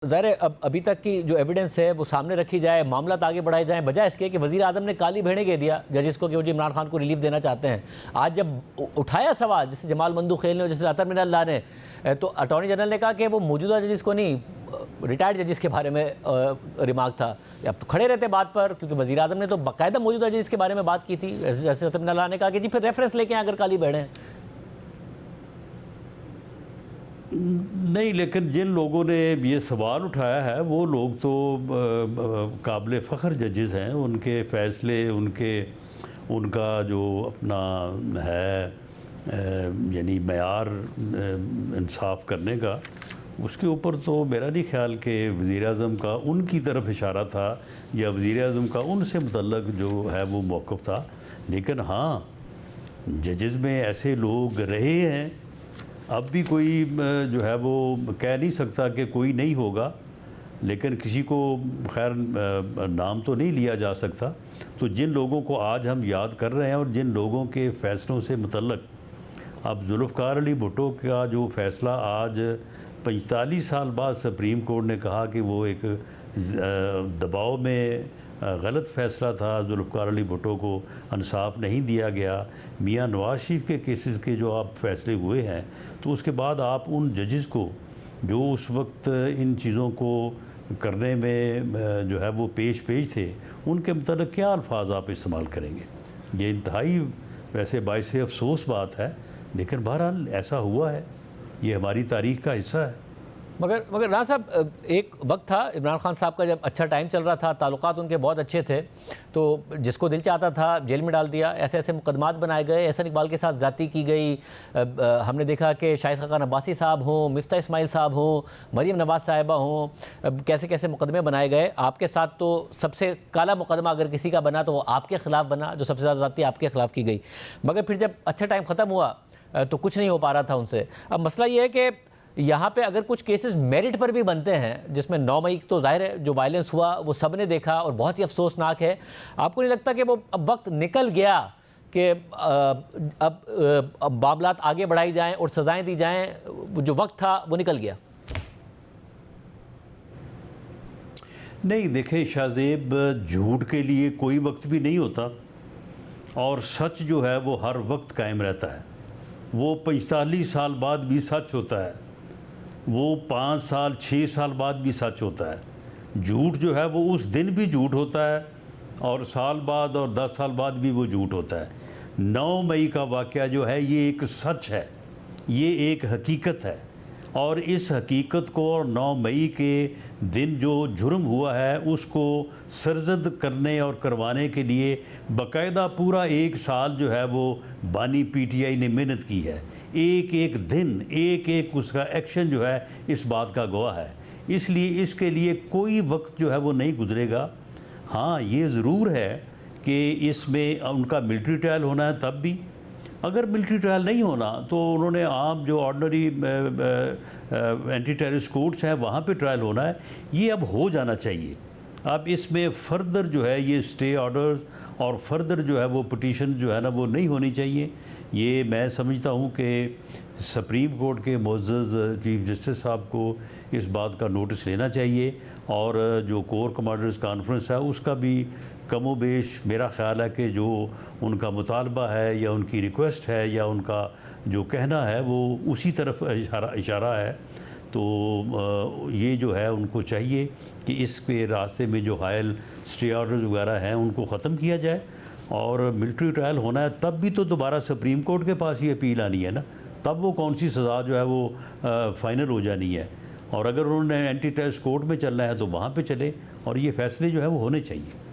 ज़ाहिर है अब अभी तक की जो एविडेंस है वो सामने रखी जाए, मामला आगे बढ़ाए जाएँ, बजाय इसके कि वज़ीर आज़म ने काली भेड़े कह दिया जजिस को कि वो इमरान खान को रिलीफ देना चाहते हैं। आज जब उठाया सवाल जैसे जमाल मंदूखेल ने, जैसे अतर मिनल्लाह ने, तो अटॉर्नी जनरल ने कहा कि वो मौजूदा जजिस को नहीं, रिटायर्ड जजिस के बारे में रिमार्क था। अब तो खड़े रहते बात पर, क्योंकि वज़ीर आज़म ने तो बाकायदा मौजूदा जजिस के बारे में बात की थी। जैसे अतर मिनल्लाह ने कहा कि जी फिर रेफरेंस लेके अगर काली भेड़े हैं। नहीं, लेकिन जिन लोगों ने ये सवाल उठाया है वो लोग तो काबिल फ़ख्र जजेस हैं। उनके फ़ैसले, उनका जो अपना है यानी मयार इंसाफ करने का, उसके ऊपर तो मेरा नहीं ख्याल कि वज़ीर आज़म का उनकी तरफ इशारा था या वज़ीर आज़म का उनसे मुतल्लक जो है वो मौक़िफ़ था। लेकिन हाँ, जजेस में ऐसे लोग रहे हैं, अब भी कोई जो है वो कह नहीं सकता कि कोई नहीं होगा, लेकिन किसी को खैर नाम तो नहीं लिया जा सकता। तो जिन लोगों को आज हम याद कर रहे हैं और जिन लोगों के फ़ैसलों से मुतल्लक, अब जुल्फ़िकार अली भुट्टो का जो फ़ैसला आज 45 साल बाद सुप्रीम कोर्ट ने कहा कि वो एक दबाव में गलत फ़ैसला था, जुल्फ़िकार अली भुट्टो को इंसाफ नहीं दिया गया। मियां नवाज़ शरीफ के केसेस के जो आप फ़ैसले हुए हैं, तो उसके बाद आप उन जजेस को जो उस वक्त इन चीज़ों को करने में जो है वो पेश थे, उनके मतलब क्या अल्फाज आप इस्तेमाल करेंगे? ये इंतहाई वैसे बाइस अफ़सोस बात है, लेकिन बहरहाल ऐसा हुआ है, ये हमारी तारीख़ का हिस्सा है। मगर राना साहब, एक वक्त था इमरान खान साहब का जब अच्छा टाइम चल रहा था, ताल्लुकात उनके बहुत अच्छे थे, तो जिसको दिल चाहता था जेल में डाल दिया। ऐसे ऐसे मुकदमात बनाए गए, एहसन इकबाल के साथ ज़्यादती की गई। हमने देखा कि शाहिद खाकान अब्बासी साहब हों, मिफ्ता इस्माइल साहब हों, मरीम नवाज़ साहिबा हों, कैसे कैसे मुकदमे बनाए गए। आपके साथ तो सबसे काला मुकदमा अगर किसी का बना तो वो आपके ख़िलाफ़ बना, जो सबसे ज़्यादा ज़्यादती आपके ख़िलाफ़ की गई। मगर फिर जब अच्छा टाइम ख़त्म हुआ तो कुछ नहीं हो पा रहा था उनसे। अब मसला ये है कि यहाँ पे अगर कुछ केसेस मेरिट पर भी बनते हैं, जिसमें 9 मई तो जाहिर है जो वायलेंस हुआ वो सब ने देखा और बहुत ही अफसोसनाक है, आपको नहीं लगता कि वो अब वक्त निकल गया कि अब मामलात आगे बढ़ाई जाएं और सज़ाएं दी जाएं? जो वक्त था वो निकल गया। नहीं, देखें शाहज़ेब, झूठ के लिए कोई वक्त भी नहीं होता और सच जो है वो हर वक्त कायम रहता है। वो 45 साल बाद भी सच होता है, वो 5 साल 6 साल बाद भी सच होता है। झूठ जो है वो उस दिन भी झूठ होता है और साल बाद और 10 साल बाद भी वो झूठ होता है। 9 मई का वाक़या जो है ये एक सच है, ये एक हकीकत है, और इस हकीकत को और 9 मई के दिन जो जुर्म हुआ है उसको सरजद करने और करवाने के लिए बाकायदा पूरा 1 साल जो है वो बानी पीटीआई ने मेहनत की है। एक एक दिन, एक एक उसका एक्शन जो है इस बात का गवाह है। इसलिए इसके लिए कोई वक्त जो है वो नहीं गुजरेगा। हाँ, ये ज़रूर है कि इसमें उनका मिलिट्री ट्रायल होना है, तब भी अगर मिलिट्री ट्रायल नहीं होना तो उन्होंने आम जो ऑर्डनरी एंटी टेररिस्ट कोर्ट्स हैं वहाँ पे ट्रायल होना है। ये अब हो जाना चाहिए। अब इसमें फ़र्दर जो है ये स्टे ऑर्डर्स और फर्दर जो है वो पिटीशन जो है ना वो नहीं होनी चाहिए। ये मैं समझता हूँ कि सुप्रीम कोर्ट के मुअज़्ज़ज़ चीफ जस्टिस साहब को इस बात का नोटिस लेना चाहिए और जो कोर कमांडर्स कॉन्फ्रेंस है उसका भी कमो बेश मेरा ख़्याल है कि जो उनका मुतालबा है या उनकी रिक्वेस्ट है या उनका जो कहना है वो उसी तरफ इशारा है। तो ये जो है उनको चाहिए कि इसके रास्ते में जो हायल स्टे ऑर्डर्स वगैरह हैं उनको ख़त्म किया जाए और मिलिट्री ट्रायल होना है। तब भी तो दोबारा सुप्रीम कोर्ट के पास ये अपील आनी है ना, तब वो कौन सी सज़ा जो है वो फ़ाइनल हो जानी है। और अगर उन्होंने एंटी टेररिस्ट कोर्ट में चलना है तो वहाँ पे चले और ये फ़ैसले जो है वो होने चाहिए।